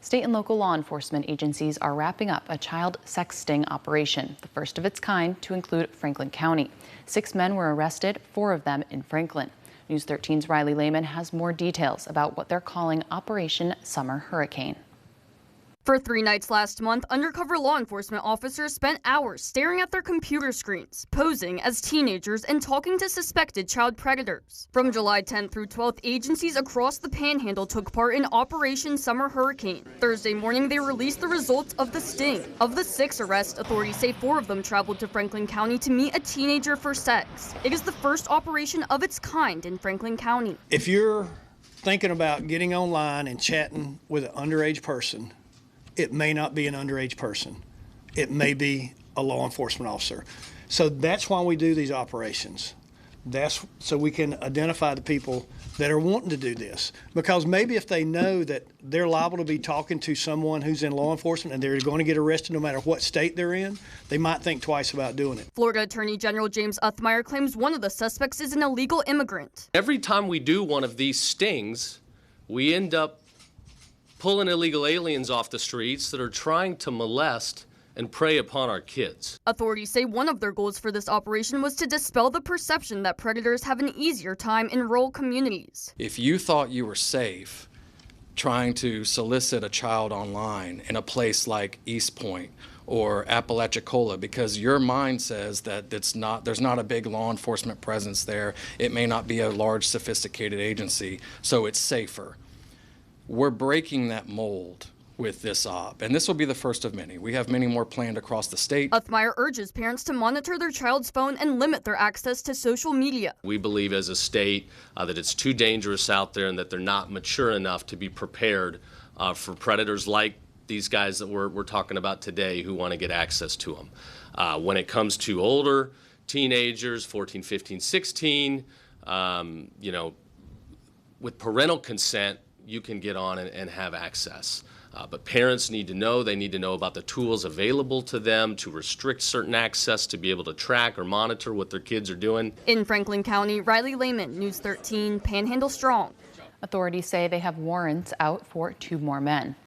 State and local law enforcement agencies are wrapping up a child sex sting operation, the first of its kind to include Franklin County. 6 men were arrested, 4 of them in Franklin. News 13's Riley Lehman has more details about what they're calling Operation Summer Hurricane. For 3 nights last month, undercover law enforcement officers spent hours staring at their computer screens, posing as teenagers and talking to suspected child predators. From July 10th through 12th, agencies across the Panhandle took part in Operation Summer Hurricane. Thursday morning, they released the results of the sting. Of the 6 arrests, authorities say 4 of them traveled to Franklin County to meet a teenager for sex. It is the first operation of its kind in Franklin County. If you're thinking about getting online and chatting with an underage person, it may not be an underage person. It may be a law enforcement officer. So that's why we do these operations. That's so we can identify the people that are wanting to do this. Because maybe if they know that they're liable to be talking to someone who's in law enforcement and they're going to get arrested no matter what state they're in, they might think twice about doing it. Florida Attorney General James Uthmire claims one of the suspects is an illegal immigrant. Every time we do one of these stings, we end up pulling illegal aliens off the streets that are trying to molest and prey upon our kids. Authorities say one of their goals for this operation was to dispel the perception that predators have an easier time in rural communities. If you thought you were safe trying to solicit a child online in a place like East Point or Apalachicola because your mind says that there's not a big law enforcement presence there, it may not be a large sophisticated agency, so it's safer. We're breaking that mold with this op, and this will be the first of many. We have many more planned across the state. Uthmire urges parents to monitor their child's phone and limit their access to social media. We believe as a state that it's too dangerous out there and that they're not mature enough to be prepared for predators like these guys that we're talking about today who want to get access to them. When it comes to older teenagers, 14, 15, 16, with parental consent, you can get on and have access. But parents need to know, they need to know about the tools available to them to restrict certain access to be able to track or monitor what their kids are doing. In Franklin County, Riley Lehman, News 13, Panhandle Strong. Authorities say they have warrants out for 2 more men.